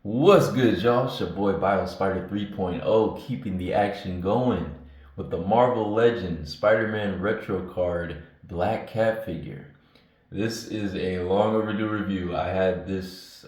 What's good, y'all? It's your boy BioSpider 3.0, keeping the action going with the Marvel Legends Spider-Man retro card Black Cat figure. This is a long overdue review. I had this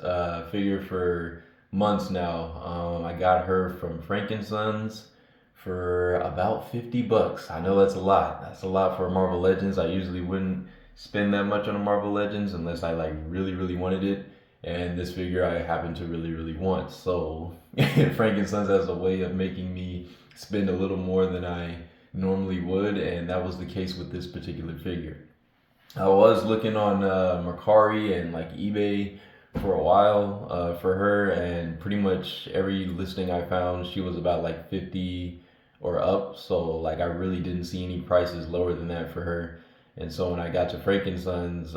figure for months now. I got her from Frankensons for about 50 bucks. I know that's a lot. That's a lot for a Marvel Legends. I usually wouldn't spend that much on a Marvel Legends unless I like really wanted it. And this figure I happen to really want. So Frankensons has a way of making me spend a little more than I normally would, and that was the case with this particular figure. I was looking on Mercari and like eBay for a while for her, and pretty much every listing I found, she was about like 50 or up. So like I really didn't see any prices lower than that for her. And so when I got to Frankensons,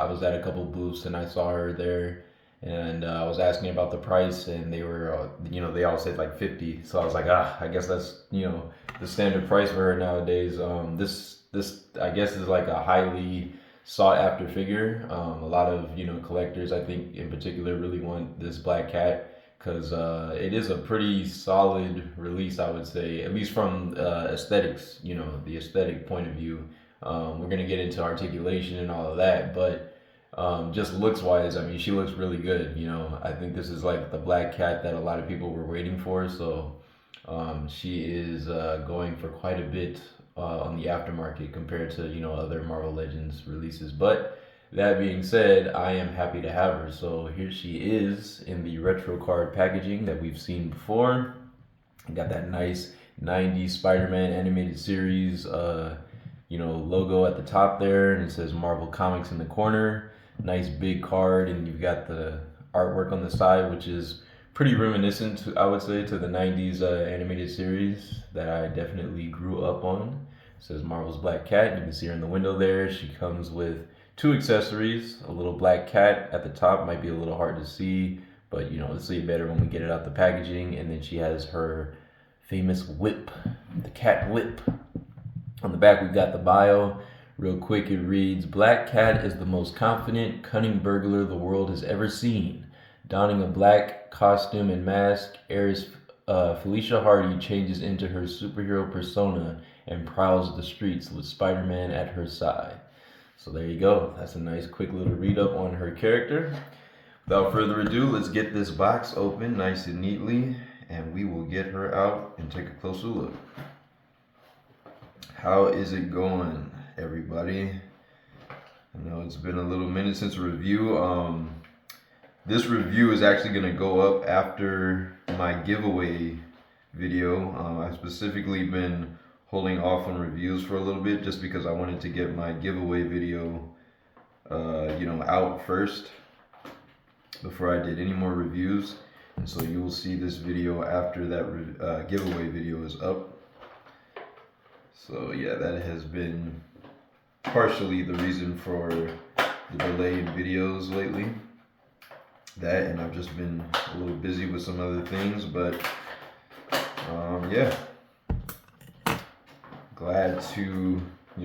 I was at a couple booths and I saw her there, and I was asking about the price, and they were, they all said like 50. So I was like, I guess that's the standard price for her nowadays. This I guess is like a highly sought after figure. A lot of collectors, I think in particular, really want this Black Cat because it is a pretty solid release, I would say, at least from aesthetics. The aesthetic point of view. We're gonna get into articulation and all of that, but just looks wise, I mean, she looks really good. I think this is like the Black Cat that a lot of people were waiting for. So she is going for quite a bit on the aftermarket compared to other Marvel Legends releases. But that being said, I am happy to have her. So here she is in the retro card packaging that we've seen before. Got that nice 90s Spider-Man animated series logo at the top there, and it says Marvel Comics in the corner. Nice big card, and you've got the artwork on the side, which is pretty reminiscent, I would say, to the 90s animated series that I definitely grew up on. It says Marvel's Black Cat. You can see her in the window there. She comes with two accessories. A little black cat at the top, might be a little hard to see, but it'll see it better when we get it out the packaging. And then she has her famous whip, the cat whip. On the back, we've got the bio. Real quick, it reads, Black Cat is the most confident, cunning burglar the world has ever seen. Donning a black costume and mask, heiress Felicia Hardy changes into her superhero persona and prowls the streets with Spider-Man at her side. So there you go. That's a nice quick little read up on her character. Without further ado, let's get this box open nice and neatly, and we will get her out and take a closer look. How is it going, everybody? I know it's been a little minute since a review. This review is actually going to go up after my giveaway video. I've specifically been holding off on reviews for a little bit just because I wanted to get my giveaway video, out first before I did any more reviews. And so you will see this video after that giveaway video is up. So yeah, that has been partially the reason for the delay in videos lately. That, and I've just been a little busy with some other things, but yeah, glad to,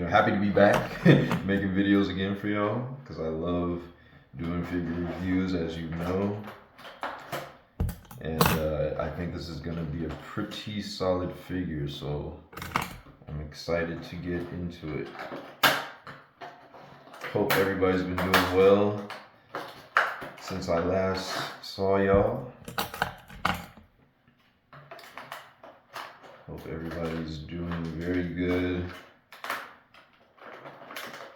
happy to be back making videos again for y'all, because I love doing figure reviews, as you know. And I think this is going to be a pretty solid figure, so I'm excited to get into it. Hope everybody's been doing well since I last saw y'all. Hope everybody's doing very good,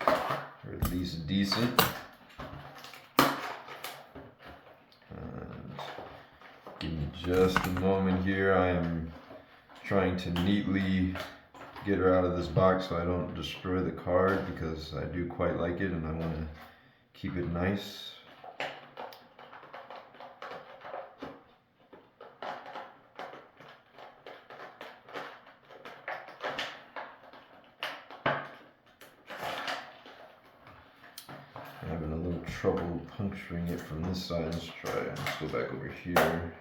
or at least decent. And give me just a moment here. I am trying to neatly get her out of this box so I don't destroy the card, because I do quite like it and I want to keep it nice. I'm having a little trouble puncturing it from this side. Let's try it. Let's go back over here.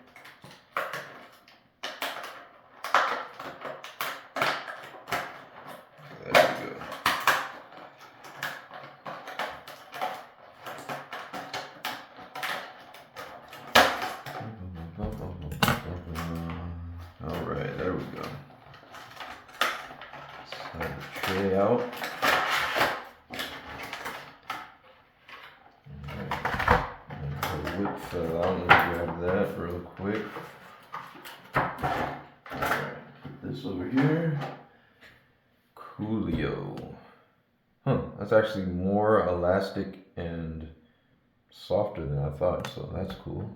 there we go. Slide the tray out. Whip fell out. Let me grab that real quick. Alright, put this over here. Coolio. Huh, that's actually more elastic and softer than I thought, so that's cool.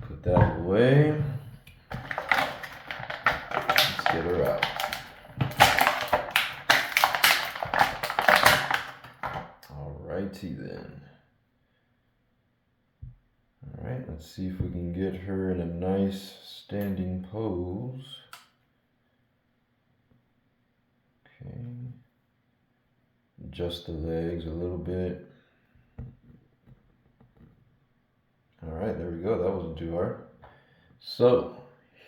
Put that away. Let's get her out. Alrighty then. Alright, let's see if we can get her in a nice standing pose. Okay. Adjust the legs a little bit. Alright, there we go. That wasn't too hard. So,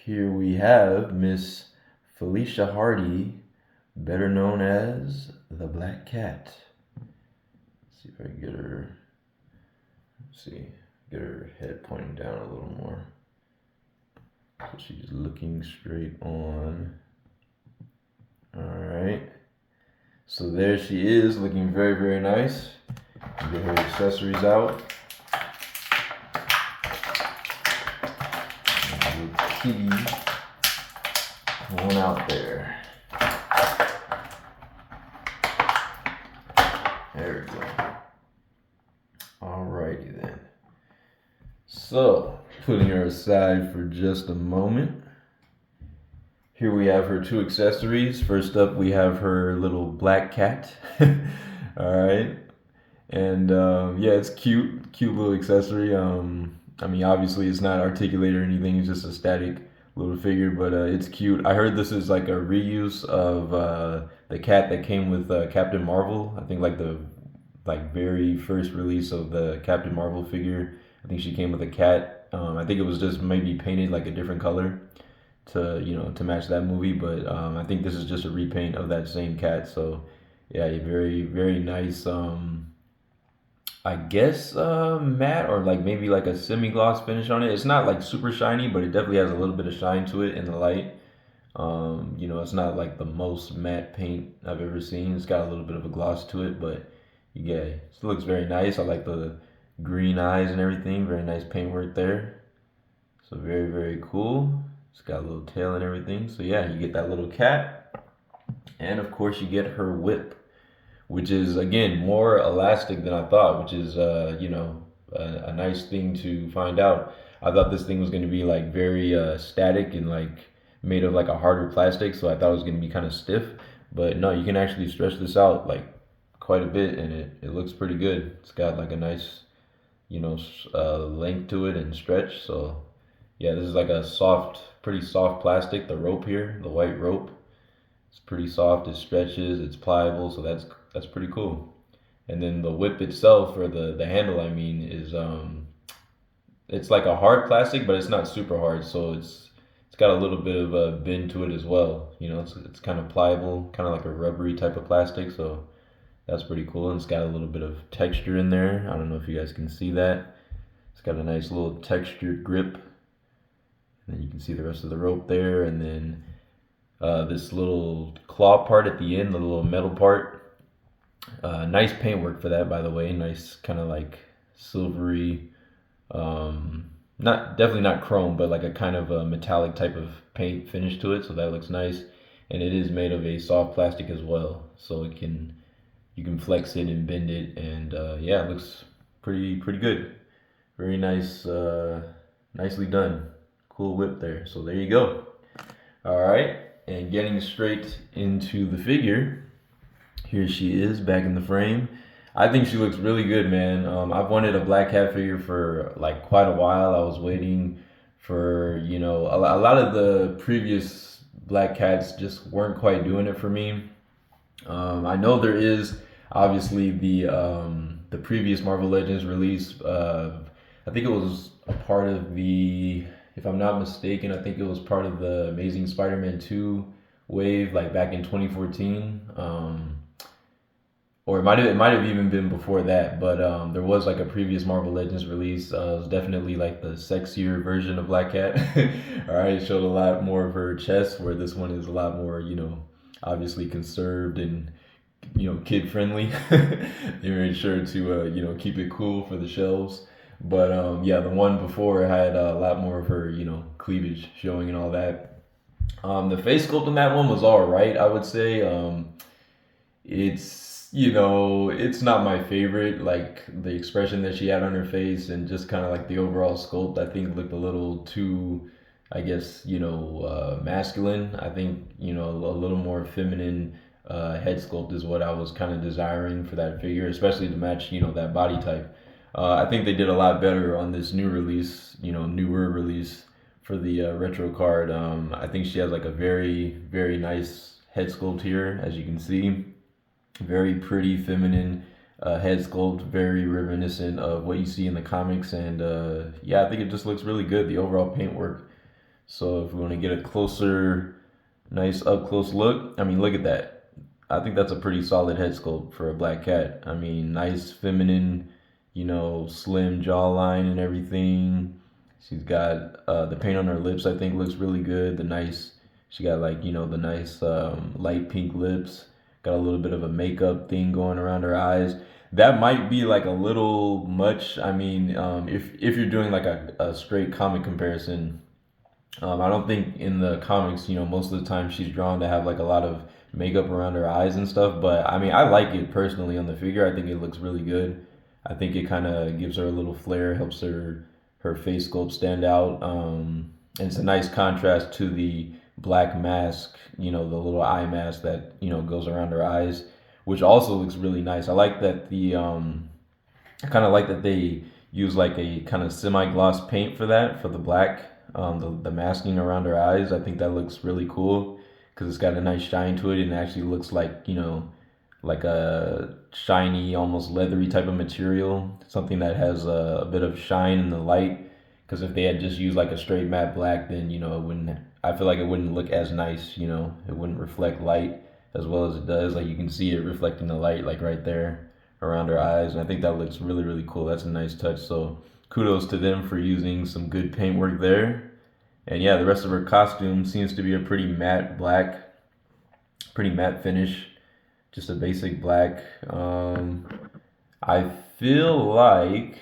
here we have Miss Felicia Hardy, better known as the Black Cat. Let's see if I can get her, get her head pointing down a little more. So she's looking straight on. Alright. So there she is, looking very, very nice. Get her accessories out. Kitty going out there. There we go. Alrighty then. So, putting her aside for just a moment. Here we have her two accessories. First up, we have her little black cat. Alright. And yeah, it's cute little accessory. I mean, obviously it's not articulated or anything, it's just a static little figure, but it's cute. I heard this is like a reuse of the cat that came with Captain Marvel. I think like the very first release of the Captain Marvel figure. I think she came with a cat. I think it was just maybe painted like a different color to match that movie, but I think this is just a repaint of that same cat. So yeah, very, very nice. I guess matte or like maybe like a semi-gloss finish on it. It's not like super shiny, but it definitely has a little bit of shine to it in the light. It's not like the most matte paint I've ever seen. It's got a little bit of a gloss to it, but yeah, it looks very nice. I like the green eyes and everything. Very nice paintwork there. So very, very cool. It's got a little tail and everything. So yeah, you get that little cat. And of course you get her whip, which is again more elastic than I thought, which is a nice thing to find out. I thought this thing was going to be like very static and like made of like a harder plastic, so I thought it was going to be kind of stiff, but no, you can actually stretch this out like quite a bit and it looks pretty good. It's got like a nice length to it and stretch. So yeah, this is like a pretty soft plastic. The rope here, the white rope, it's pretty soft. It stretches, it's pliable, so that's pretty cool. And then the whip itself, or the handle I mean, is it's like a hard plastic, but it's not super hard, so it's got a little bit of a bend to it as well. It's kind of pliable, kind of like a rubbery type of plastic, so that's pretty cool. And it's got a little bit of texture in there. I don't know if you guys can see that. It's got a nice little textured grip. And then you can see the rest of the rope there, and then this little claw part at the end, the little metal part. Nice paintwork for that, by the way. Nice kind of like silvery, definitely not chrome, but like a kind of a metallic type of paint finish to it. So that looks nice, and it is made of a soft plastic as well, so you can flex it and bend it, and yeah, it looks pretty good. Very nice, nicely done. Cool whip there. So there you go. All right, and getting straight into the figure, here she is back in the frame. I think she looks really good, man. I've wanted a Black Cat figure for like quite a while. I was waiting for, a lot of the previous Black Cats just weren't quite doing it for me. I know there is obviously the previous Marvel Legends release. I think it was a part of if I'm not mistaken, I think it was part of the Amazing Spider-Man 2 wave, like back in 2014. or it might have even been before that. But there was like a previous Marvel Legends release. It was definitely like the sexier version of Black Cat. All right, it showed a lot more of her chest, where this one is a lot more, obviously conserved and kid friendly. They made sure to keep it cool for the shelves. But yeah, the one before had a lot more of her cleavage showing and all that. The face sculpt in that one was all right, I would say. It's not my favorite. Like the expression that she had on her face and just kind of like the overall sculpt, I think looked a little too, I guess, masculine. I think, a little more feminine head sculpt is what I was kind of desiring for that figure, especially to match, that body type. I think they did a lot better on this new release, newer release for the retro card. I think she has like a very, very nice head sculpt here, as you can see. Very pretty, feminine head sculpt, very reminiscent of what you see in the comics. And yeah, I think it just looks really good, the overall paintwork. So if we want to get a closer, nice up close look, I mean, look at that. I think that's a pretty solid head sculpt for a black cat. I mean, nice, feminine, slim jawline and everything. She's got the paint on her lips, I think, looks really good. She got like, the nice light pink lips. Got a little bit of a makeup thing going around her eyes. That might be like a little much. I mean, if you're doing like a straight comic comparison, I don't think in the comics, most of the time she's drawn to have like a lot of makeup around her eyes and stuff. But I mean, I like it personally on the figure. I think it looks really good. I think it kind of gives her a little flair, helps her face sculpt stand out. And it's a nice contrast to the black mask, the little eye mask that goes around her eyes, which also looks really nice. I kind of like that they use like a kind of semi-gloss paint for that, for the black, the masking around her eyes. I think that looks really cool because it's got a nice shine to it and it actually looks like, like a shiny, almost leathery type of material, something that has a bit of shine in the light. Because if they had just used like a straight matte black, then it wouldn't. I feel like it wouldn't look as nice. It wouldn't reflect light as well as it does. Like you can see it reflecting the light, like right there around her eyes, and I think that looks really, really cool. That's a nice touch. So kudos to them for using some good paintwork there. And yeah, the rest of her costume seems to be a pretty matte black, pretty matte finish, just a basic black. I feel like,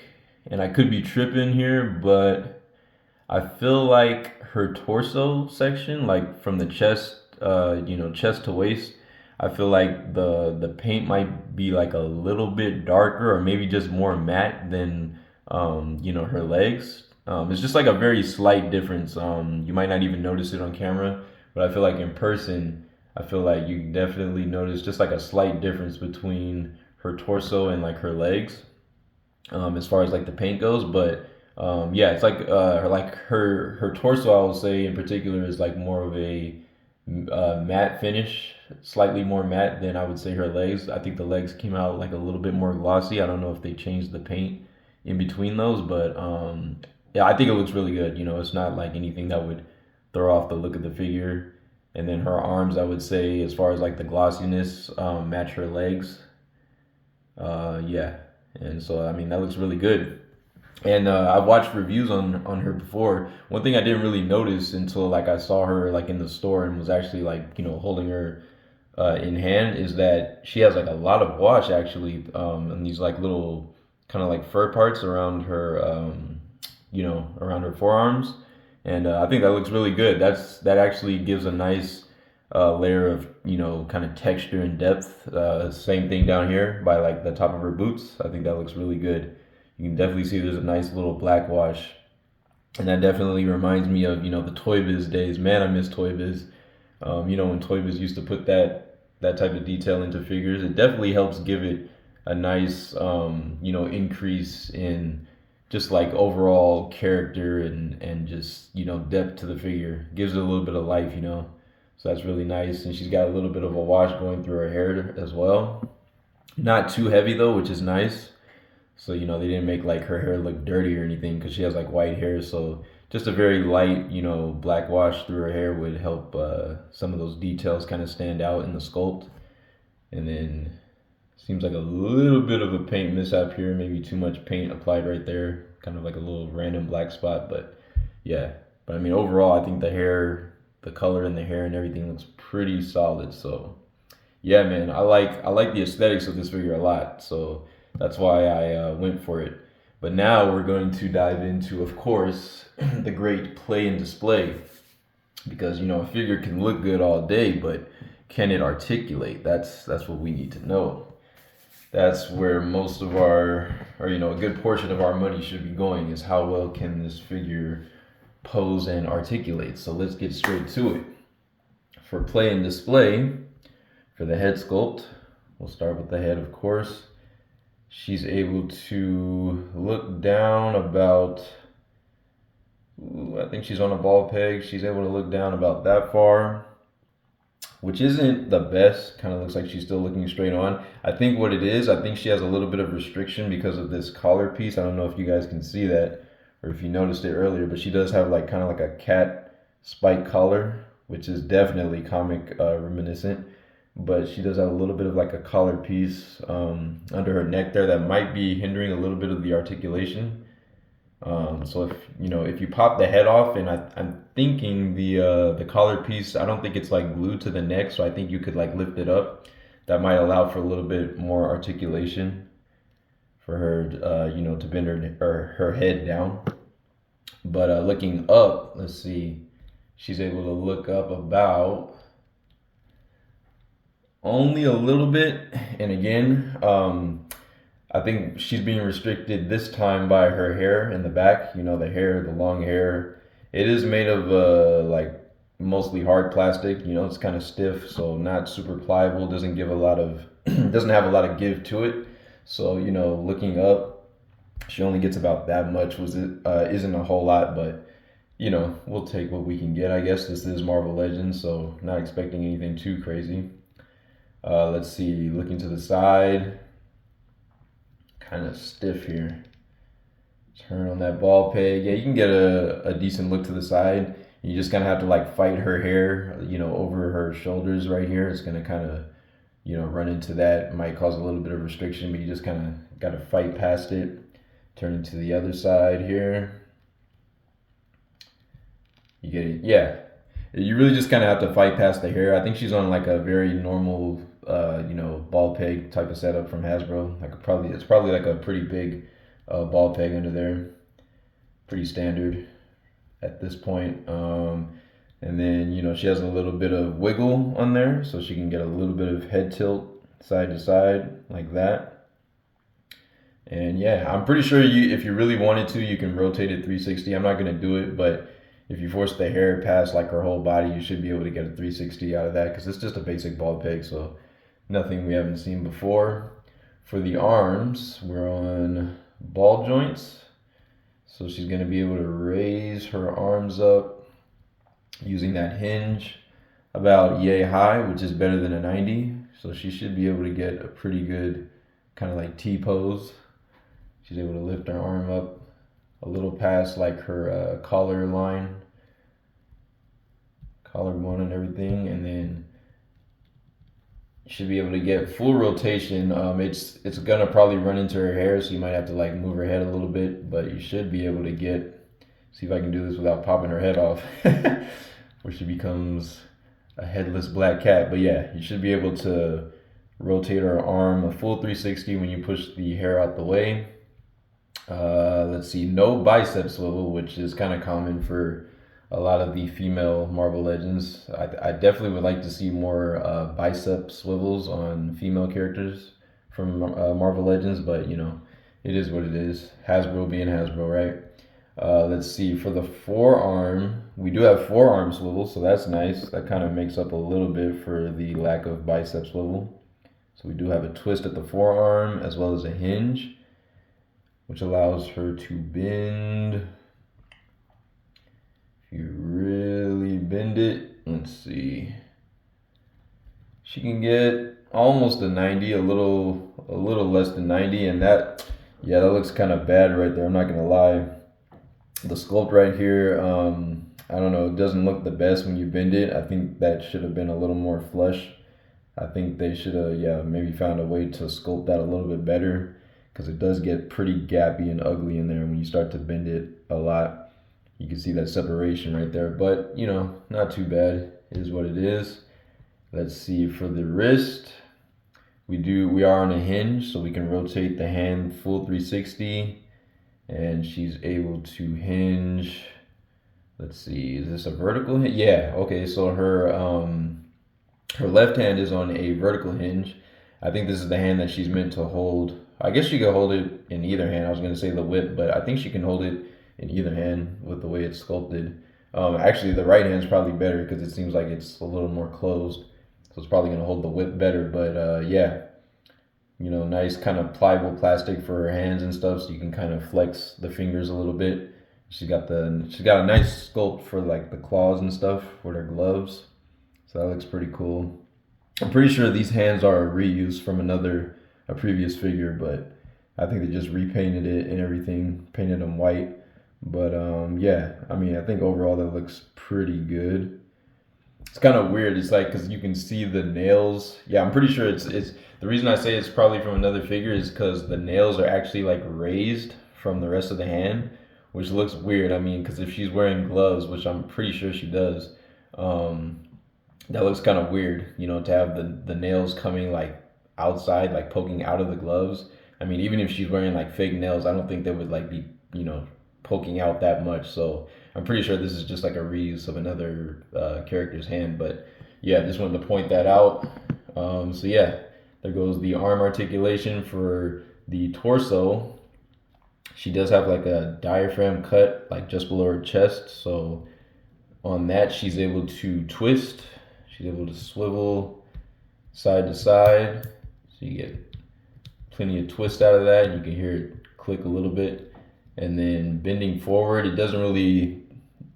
and I could be tripping here, but I feel like her torso section, like from the chest, chest to waist, I feel like the paint might be like a little bit darker, or maybe just more matte than her legs. It's just like a very slight difference. You might not even notice it on camera, but I feel like in person, I feel like you can definitely notice just like a slight difference between her torso and like her legs, as far as like the paint goes. But yeah, it's like her torso, I would say in particular, is like more of a matte finish, slightly more matte than I would say her legs. I think the legs came out like a little bit more glossy. I don't know if they changed the paint in between those, but yeah, I think it looks really good. It's not like anything that would throw off the look of the figure. And then her arms, I would say, as far as like the glossiness, match her legs. Yeah, and so I mean that looks really good. And I've watched reviews on her before. One thing I didn't really notice until like I saw her like in the store and was actually like holding her in hand is that she has like a lot of wash actually, and these like little kind of like fur parts around her around her forearms, and I think that looks really good. That actually gives a nice layer of kind of texture and depth. Same thing down here by like the top of her boots. I think that looks really good. You can definitely see there's a nice little black wash, and that definitely reminds me of the Toy Biz days. Man, I miss Toy Biz. When Toy Biz used to put that type of detail into figures, it definitely helps give it a nice increase in just like overall character and just depth to the figure. Gives it a little bit of life. So that's really nice. And she's got a little bit of a wash going through her hair as well. Not too heavy though, which is nice. So, they didn't make like her hair look dirty or anything because she has like white hair. So just a very light, black wash through her hair would help some of those details kind of stand out in the sculpt. And then Seems like a little bit of a paint mishap here, maybe too much paint applied right there, kind of like a little random black spot, but yeah. But I mean, overall, I think the hair, the color in the hair and everything looks pretty solid. So yeah, man, I like the aesthetics of this figure a lot. So that's why I went for it. But now we're going to dive into, of course, the great play and display, because a figure can look good all day, but can it articulate? That's what we need to know. That's where most of our, or a good portion of our money should be going, is how well can this figure pose and articulate. So let's get straight to it. For play and display, for the head sculpt, we'll start with the head, of course. She's able to look down about, I think she's on a ball peg. She's able to look down about that far, which isn't the best. Kind of looks like she's still looking straight on. I think what it is, I think she has a little bit of restriction because of this collar piece. I don't know if you guys can see that or if you noticed it earlier, but she does have like kind of like a cat spike collar, which is definitely comic reminiscent. But she does have a little bit of like a collar piece under her neck there that might be hindering a little bit of the articulation. So if you pop the head off, and I'm thinking the collar piece, I don't think it's like glued to the neck, so I think you could like lift it up. That might allow for a little bit more articulation for her, to bend her head down. But looking up, let's see, she's able to look up about only a little bit, and again, I think she's being restricted this time by her hair in the back. The hair, the long hair. It is made of like mostly hard plastic. It's kind of stiff, so not super pliable. Doesn't give a lot of doesn't have a lot of give to it. So looking up, she only gets about that much. Isn't a whole lot, but we'll take what we can get. I guess this is Marvel Legends, so not expecting anything too crazy. Let's see. Looking to the side, kind of stiff here. Turn on that ball peg. Yeah, you can get a decent look to the side. You just kind of have to like fight her hair, over her shoulders right here. It's gonna kind of, run into that. It might cause a little bit of restriction, but you just kind of got to fight past it. Turning to the other side here. You get it? Yeah. You really just kind of have to fight past the hair. I think she's on like a very normal, ball peg type of setup from Hasbro. It's probably like a pretty big ball peg under there. Pretty standard at this point. And then she has a little bit of wiggle on there, so she can get a little bit of head tilt side to side like that. And yeah, I'm pretty sure if you really wanted to, you can rotate it 360. I'm not gonna do it, but if you force the hair past like her whole body, you should be able to get a 360 out of that, because it's just a basic ball peg, so nothing we haven't seen before. For the arms, we're on ball joints. So she's going to be able to raise her arms up using that hinge about yay high, which is better than a 90. So she should be able to get a pretty good kind of like T pose. She's able to lift her arm up a little past like her collar line, collarbone and everything, and then you should be able to get full rotation. It's gonna probably run into her hair, so you might have to like move her head a little bit, but you should be able to see if I can do this without popping her head off, where she becomes a headless black cat. But yeah, you should be able to rotate her arm a full 360 when you push the hair out the way. Let's see, no bicep swivel, which is kind of common for a lot of the female Marvel Legends. I definitely would like to see more bicep swivels on female characters from Marvel Legends, but it is what it is. Hasbro being Hasbro, right? Let's see, for the forearm, we do have forearm swivel, so that's nice. That kind of makes up a little bit for the lack of bicep swivel. So we do have a twist at the forearm as well as a hinge, which allows her to bend. If you really bend it, let's see, she can get almost a 90, a little less than 90, and that looks kind of bad right there. I'm not gonna lie. The sculpt right here, I don't know, it doesn't look the best when you bend it. I think that should have been a little more flush I think they should have, yeah, maybe found a way to sculpt that a little bit better because it does get pretty gappy and ugly in there when you start to bend it a lot. You can see that separation right there, but not too bad. It is what it is. Let's see for the wrist. We are on a hinge, so we can rotate the hand full 360, and she's able to hinge. Let's see, is this a vertical hinge? Yeah, okay, so her left hand is on a vertical hinge. I think this is the hand that she's meant to hold. I guess she could hold it in either hand. I was going to say the whip, but I think she can hold it in either hand with the way it's sculpted. Actually, the right hand's probably better because it seems like it's a little more closed. So it's probably going to hold the whip better. But yeah, nice kind of pliable plastic for her hands and stuff so you can kind of flex the fingers a little bit. She's got a nice sculpt for like the claws and stuff with her gloves. So that looks pretty cool. I'm pretty sure these hands are a reuse from a previous figure, but I think they just repainted it and everything, painted them white. But yeah, I mean, I think overall that looks pretty good. It's kind of weird. It's like because you can see the nails. Yeah, I'm pretty sure it's the reason I say it's probably from another figure is because the nails are actually like raised from the rest of the hand, which looks weird. I mean, because if she's wearing gloves, which I'm pretty sure she does, um, that looks kind of weird, to have the nails coming like outside, like poking out of the gloves. I mean, even if she's wearing like fake nails, I don't think they would like be, poking out that much. So I'm pretty sure this is just like a reuse of another character's hand. But yeah, just wanted to point that out. So yeah, there goes the arm articulation for the torso. She does have like a diaphragm cut like just below her chest. So on that, she's able to twist. She's able to swivel side to side. So you get plenty of twist out of that. And you can hear it click a little bit. And then bending forward, it doesn't really,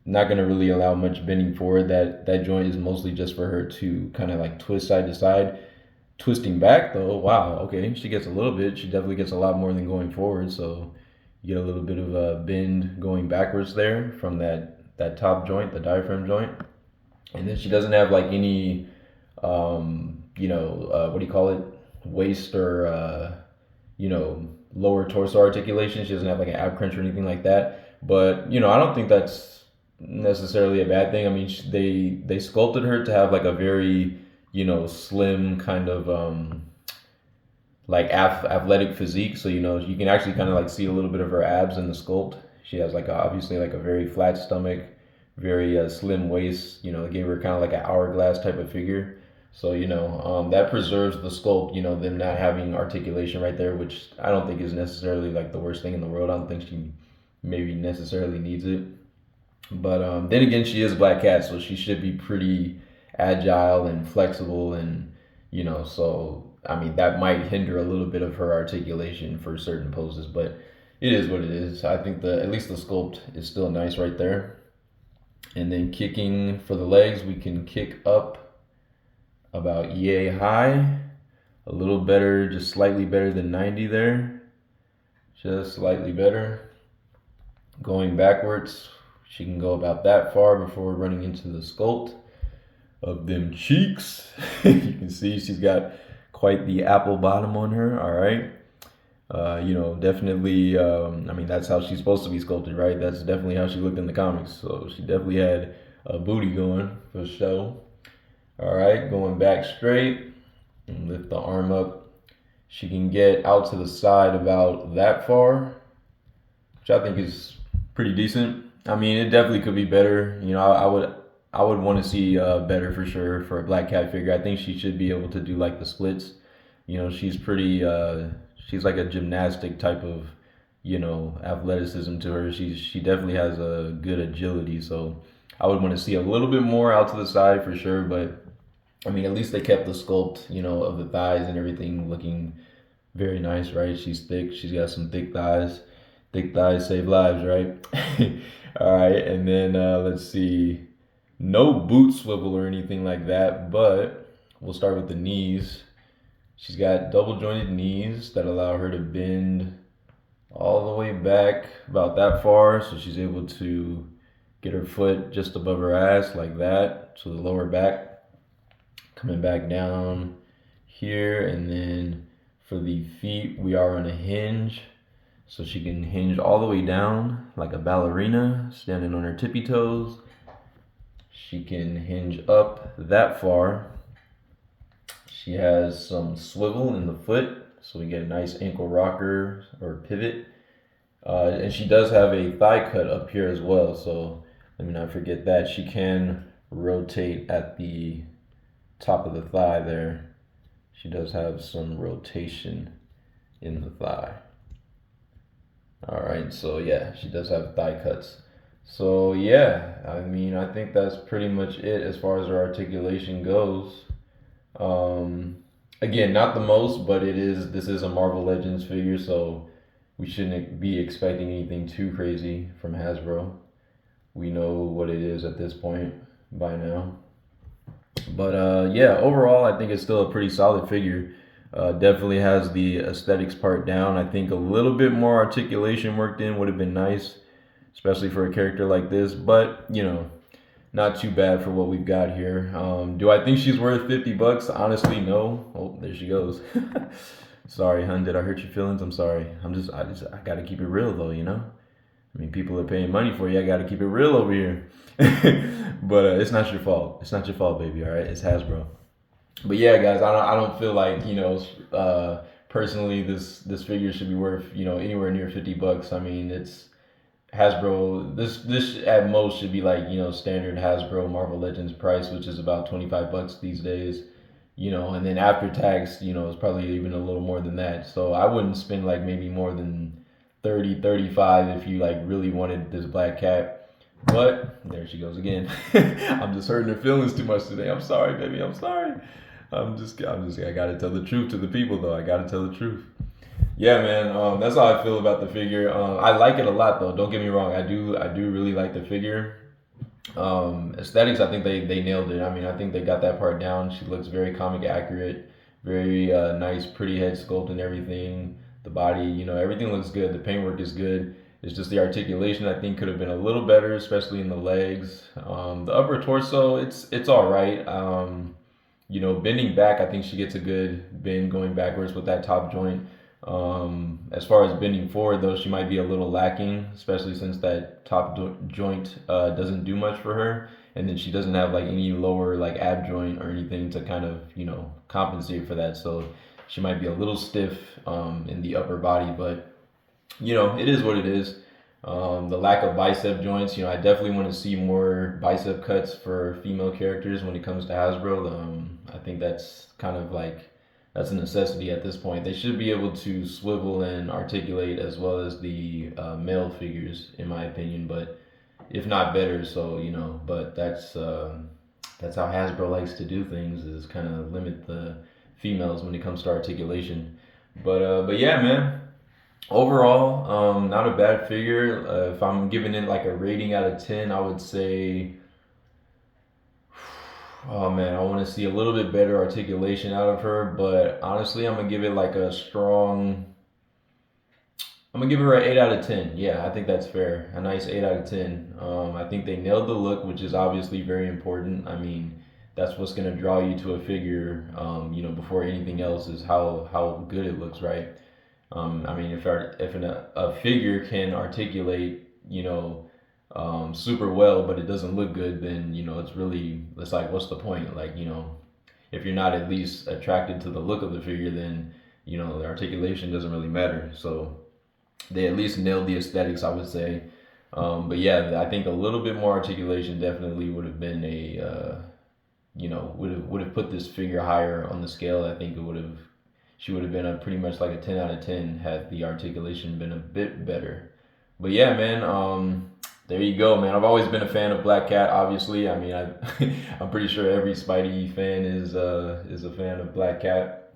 not going to really allow much bending forward. That joint is mostly just for her to kind of like twist side to side. Twisting back though, wow, okay, she gets a little bit. She definitely gets a lot more than going forward. So you get a little bit of a bend going backwards there from that top joint, the diaphragm joint. And then she doesn't have like any, what do you call it? Waist or, lower torso articulation. She doesn't have like an ab crunch or anything like that. But, I don't think that's necessarily a bad thing. I mean, they sculpted her to have like a very, slim kind of, like athletic physique. So, you can actually kind of like see a little bit of her abs in the sculpt. She has like obviously like a very flat stomach, very slim waist. It gave her kind of like an hourglass type of figure. So that preserves the sculpt. Them not having articulation right there, which I don't think is necessarily like the worst thing in the world. I don't think she maybe necessarily needs it. But then again, she is a black cat, so she should be pretty agile and flexible, and so I mean that might hinder a little bit of her articulation for certain poses, but it is what it is. I think at least the sculpt is still nice right there. And then kicking for the legs, we can kick up about yay high, a little better, just slightly better than 90 there, just slightly better. Going backwards, she can go about that far before running into the sculpt of them cheeks. You can see she's got quite the apple bottom on her. All right. Definitely, I mean, that's how she's supposed to be sculpted, right? That's definitely how she looked in the comics. So she definitely had a booty going for show. All right, going back straight and lift the arm up. She can get out to the side about that far, which I think is pretty decent. I mean, it definitely could be better. I would want to see better for sure for a black cat figure. I think she should be able to do like the splits. She's pretty. She's like a gymnastic type of, athleticism to her. She definitely has a good agility. So I would want to see a little bit more out to the side for sure. But I mean, at least they kept the sculpt, of the thighs and everything looking very nice, right? She's thick. She's got some thick thighs. Thick thighs save lives, right? All right, and then let's see. No boot swivel or anything like that, but we'll start with the knees. She's got double jointed knees that allow her to bend all the way back about that far, so she's able to get her foot just above her ass like that. So the lower back coming back down here, and then for the feet we are on a hinge, so she can hinge all the way down like a ballerina standing on her tippy toes. She can hinge up that far. She has some swivel in the foot, so we get a nice ankle rocker or pivot. And she does have a thigh cut up here as well, so let me not forget that. She can rotate at the top of the thigh there. She does have some rotation in the thigh. All right, so yeah, she does have thigh cuts. So yeah, I mean, I think that's pretty much it as far as her articulation goes. Um, Again, not the most, but it is. This is a Marvel Legends figure, so we shouldn't be expecting anything too crazy from Hasbro. We know what it is at this point by now. But yeah, overall, I think it's still a pretty solid figure. Definitely has the aesthetics part down. I think a little bit more articulation worked in would have been nice, especially for a character like this. But you know, not too bad for what we've got here. Do I think she's worth $50? Honestly, no. Oh, there she goes. Sorry, hun. Did I hurt your feelings? I'm sorry. I gotta keep it real though, you know. I mean, people are paying money for you. I gotta keep it real over here. But it's not your fault. It's not your fault, baby. All right, it's Hasbro. But yeah, guys, I don't feel like personally this figure should be worth anywhere near $50. I mean, it's Hasbro. This at most should be like standard Hasbro Marvel Legends price, which is about $25 these days. And then after tax, it's probably even a little more than that. So I wouldn't spend like maybe more than 30, 35 if you like really wanted this black cat. But there she goes again. I'm just hurting her feelings too much today. I'm sorry, baby. I'm sorry. I gotta tell the truth to the people though. I gotta tell the truth. Yeah, man. That's how I feel about the figure. I like it a lot though. Don't get me wrong. I do really like the figure. Aesthetics, I think they nailed it. I mean, I think they got that part down. She looks very comic accurate, very nice, pretty head sculpt and everything. The body, everything looks good. The paintwork is good. It's just the articulation I think could have been a little better, especially in the legs. The upper torso, it's all right. Bending back, I think she gets a good bend going backwards with that top joint. As far as bending forward, though, she might be a little lacking, especially since that top joint doesn't do much for her, and then she doesn't have like any lower like ab joint or anything to kind of compensate for that. So she might be a little stiff in the upper body, but it is what it is. The lack of bicep joints, I definitely want to see more bicep cuts for female characters when it comes to Hasbro. I think that's kind of like that's a necessity at this point. They should be able to swivel and articulate as well as the male figures, in my opinion, but if not better. So but that's how Hasbro likes to do things, is kind of limit the females when it comes to articulation. But yeah, man. Overall, not a bad figure. If I'm giving it like a rating out of 10, I would say, oh man, I want to see a little bit better articulation out of her. But honestly, I'm gonna give it like a strong. I'm gonna give her an 8 out of 10. Yeah, I think that's fair. A nice 8 out of 10. I think they nailed the look, which is obviously very important. I mean, that's what's gonna draw you to a figure. Before anything else is how good it looks, right? I mean, if a figure can articulate, super well, but it doesn't look good, then it's like, what's the point? Like, if you're not at least attracted to the look of the figure, then the articulation doesn't really matter. So they at least nailed the aesthetics, I would say. But yeah, I think a little bit more articulation definitely would have been would have put this figure higher on the scale. I think she would have been pretty much like a 10 out of 10 had the articulation been a bit better. But yeah, man, there you go, man. I've always been a fan of Black Cat, obviously. I mean, I'm pretty sure every Spidey fan is a fan of Black Cat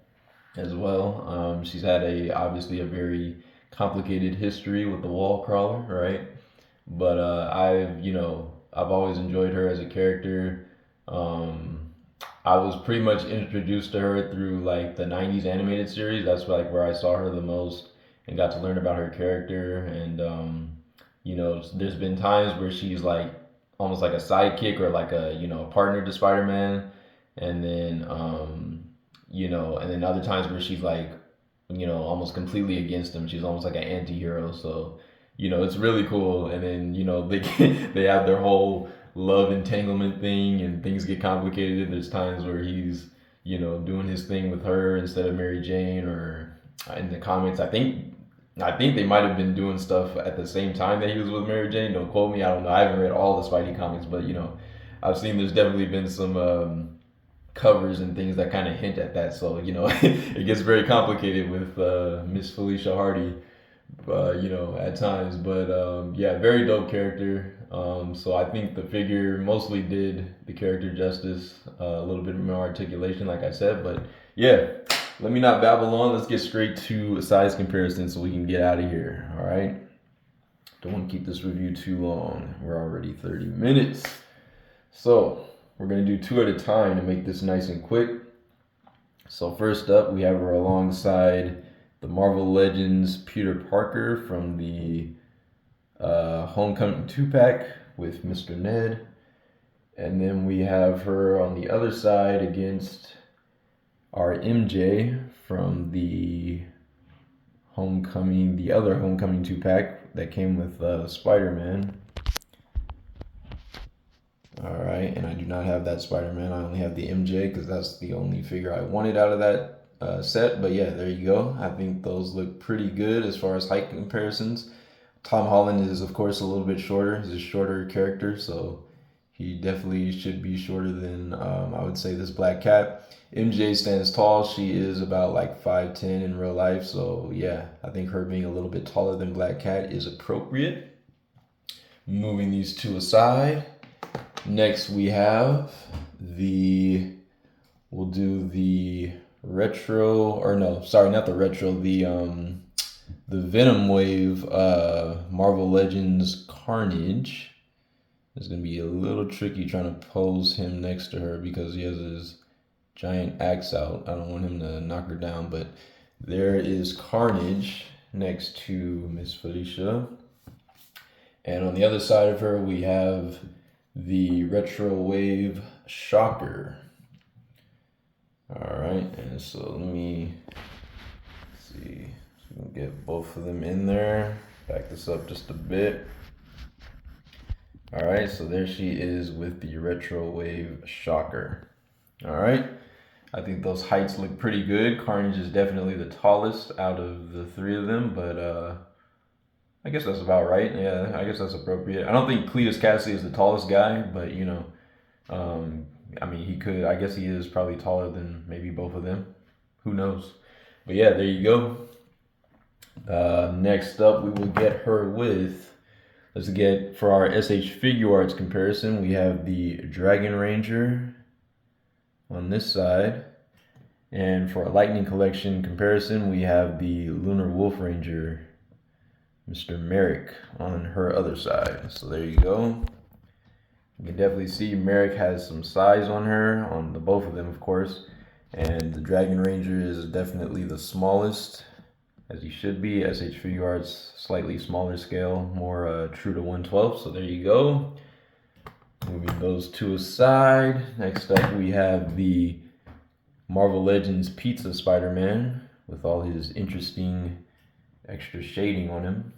as well. She's had obviously a very complicated history with the wall crawler, right? But I've always enjoyed her as a character. I was pretty much introduced to her through like the 90s animated series. That's like where I saw her the most and got to learn about her character. And there's been times where she's like almost like a sidekick or like a partner to Spider-Man. And then you know, and then other times where she's like, you know, almost completely against him. She's almost like an anti-hero. So, you know, it's really cool. And then, you know, they have their whole love entanglement thing, and things get complicated. There's times where he's, you know, doing his thing with her instead of Mary Jane, or in the comics, I think they might have been doing stuff at the same time that he was with Mary Jane. Don't quote me. I don't know. I haven't read all the Spidey comics, but you know, I've seen there's definitely been some covers and things that kind of hint at that. So you know, it gets very complicated with Miss Felicia Hardy, you know, at times. But yeah, very dope character. So I think the figure mostly did the character justice, a little bit more articulation, like I said. But yeah, let me not babble on. Let's get straight to a size comparison so we can get out of here. All right. Don't want to keep this review too long. We're already 30 minutes. So we're going to do two at a time to make this nice and quick. So first up, we have her alongside the Marvel Legends Peter Parker from the Homecoming 2-pack with Mr. Ned. And then we have her on the other side against our MJ from the other Homecoming 2-pack that came with Spider-Man. All right, and I do not have that Spider-Man. I only have the MJ because that's the only figure I wanted out of that set. But yeah, there you go. I think those look pretty good as far as height comparisons. Tom Holland is, of course, a little bit shorter. He's a shorter character, so he definitely should be shorter than, I would say, this Black Cat. MJ stands tall. She is about like 5'10" in real life. So yeah, I think her being a little bit taller than Black Cat is appropriate. Moving these two aside. Next we have we'll do the retro, or no, sorry, not the retro, the Venom Wave Marvel Legends Carnage. It's going to be a little tricky trying to pose him next to her because he has his giant axe out. I don't want him to knock her down, but there is Carnage next to Miss Felicia. And on the other side of her, we have the Retro Wave Shocker. All right, and so let me see. So we can get both of them in there. Back this up just a bit. All right, so there she is with the Retro Wave Shocker. All right, I think those heights look pretty good. Carnage is definitely the tallest out of the three of them, but I guess that's about right. Yeah, I guess that's appropriate. I don't think Cletus Cassidy is the tallest guy, but you know, I mean, he could. I guess he is probably taller than maybe both of them. Who knows? But yeah, there you go. Next up, we will get her with. Let's get for our SH Figure Arts comparison. We have the Dragon Ranger on this side, and for a Lightning Collection comparison, we have the Lunar Wolf Ranger, Mr. Merrick, on her other side. So there you go. You can definitely see Merrick has some size on her, on the both of them, of course. And the Dragon Ranger is definitely the smallest, as he should be. SH Figure Arts, slightly smaller scale, more true to 1/12. So there you go. Moving those two aside. Next up, we have the Marvel Legends Pizza Spider-Man with all his interesting extra shading on him.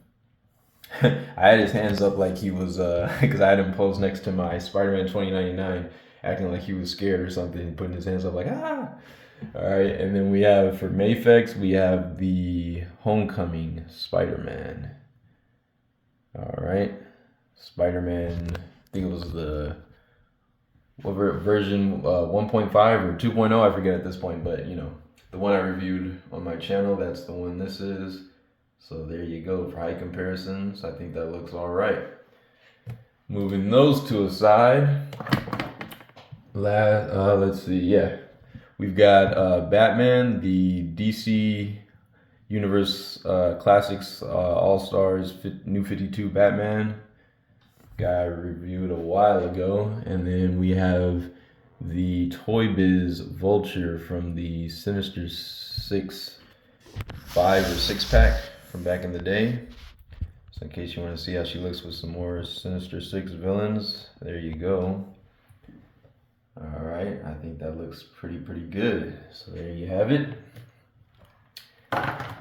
I had his hands up like he was, because I had him posed next to my Spider-Man 2099, acting like he was scared or something, putting his hands up like, ah! All right, and then we have, for Mafex, we have the Homecoming Spider-Man. All right, Spider-Man, I think it was the, version 1.5 or 2.0, I forget at this point, but you know, the one I reviewed on my channel, that's the one this is. So there you go for height comparisons. I think that looks all right. Moving those two aside, let's see, yeah. We've got Batman, the DC Universe Classics All-Stars New 52 Batman. Guy I reviewed a while ago. And then we have the Toy Biz Vulture from the Sinister Six 5 or 6-pack from back in the day. So in case you want to see how she looks with some more Sinister Six villains, there you go. All right, I think that looks pretty good. So there you have it.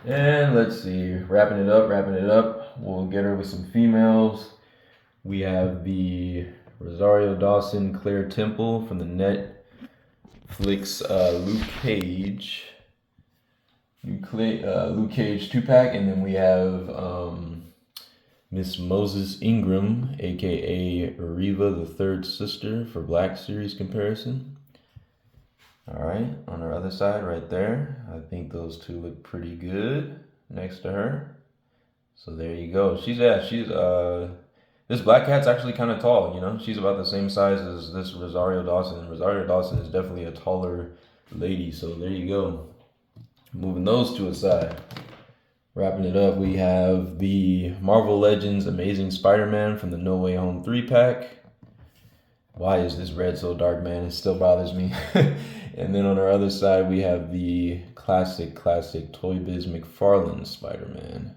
And let's see, wrapping it up. We'll get her with some females. We have the Rosario Dawson Claire Temple from the Netflix Luke Cage. Luke Cage 2-pack, and then we have Miss Moses Ingram, aka Riva, the third sister, for Black Series comparison. All right, on our other side right there, I think those two look pretty good next to her. So there you go. This black cat's actually kind of tall, you know? She's about the same size as this Rosario Dawson. And Rosario Dawson is definitely a taller lady, so there you go. Moving those two aside. Wrapping it up, we have the Marvel Legends Amazing Spider-Man from the No Way Home 3-pack. Why is this red so dark, man? It still bothers me. And then on our other side, we have the classic Toy Biz McFarlane Spider-Man.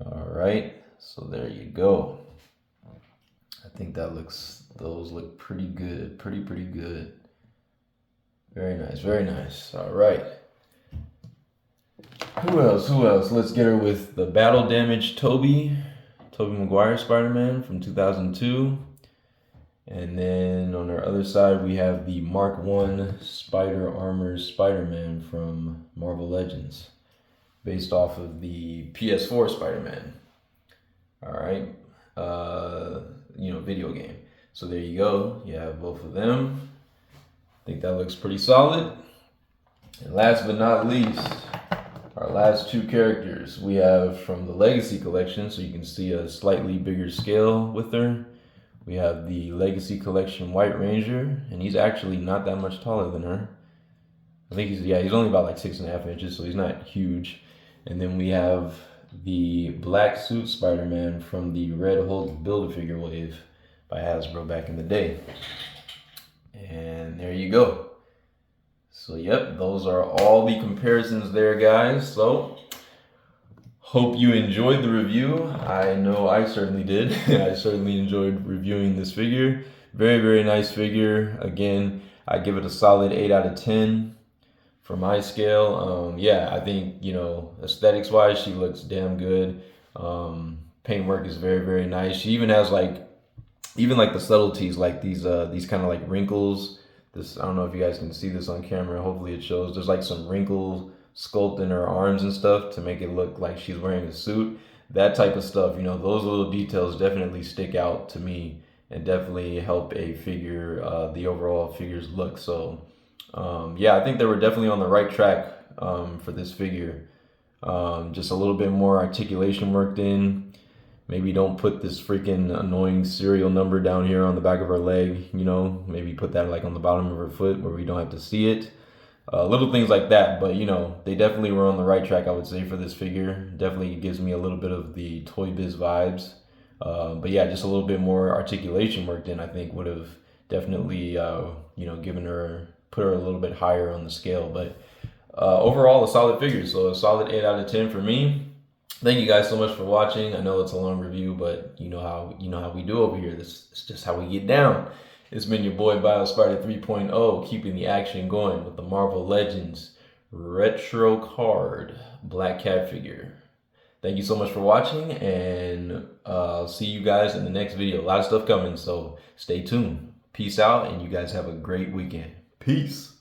All right, so there you go. I think those look pretty good, pretty good. Very nice. All right. Who else? Let's get her with the Battle Damage Tobey Maguire Spider-Man from 2002. And then on our other side, we have the Mark I Spider Armor Spider-Man from Marvel Legends, based off of the PS4 Spider-Man. All right, video game. So there you go. You have both of them. I think that looks pretty solid. And last but not least, our last two characters we have from the Legacy Collection, so you can see a slightly bigger scale with her. We have the Legacy Collection White Ranger, and he's actually not that much taller than her. I think he's only about like 6.5 inches, so he's not huge. And then we have the Black Suit Spider-Man from the Red Hulk Build-A-Figure wave by Hasbro back in the day. And there you go. So yep, those are all the comparisons there, guys. So hope you enjoyed the review. I know I certainly did. I certainly enjoyed reviewing this figure. Very nice figure. Again, I give it a solid 8 out of 10 for my scale. Yeah, I think, aesthetics wise, she looks damn good. Paintwork is very nice. She even has even the subtleties, like these kind of like wrinkles. I don't know if you guys can see this on camera. Hopefully it shows. There's some wrinkles sculpt in her arms and stuff to make it look like she's wearing a suit. That type of stuff, those little details definitely stick out to me and definitely help a figure, the overall figure's look. So yeah, I think they were definitely on the right track for this figure. Just a little bit more articulation worked in. Maybe don't put this freaking annoying serial number down here on the back of her leg, maybe put that on the bottom of her foot where we don't have to see it. Little things like that, but they definitely were on the right track, I would say, for this figure. Definitely gives me a little bit of the Toy Biz vibes. But yeah, just a little bit more articulation worked in, I think would have definitely, put her a little bit higher on the scale. But overall, a solid figure. So a solid 8 out of 10 for me. Thank you guys so much for watching. I know it's a long review, but you know how we do over here. This is just how we get down. It's been your boy BioSpider 3.0, keeping the action going with the Marvel Legends Retro Card Black Cat figure. Thank you so much for watching, and I'll see you guys in the next video. A lot of stuff coming, so stay tuned. Peace out, and you guys have a great weekend. Peace.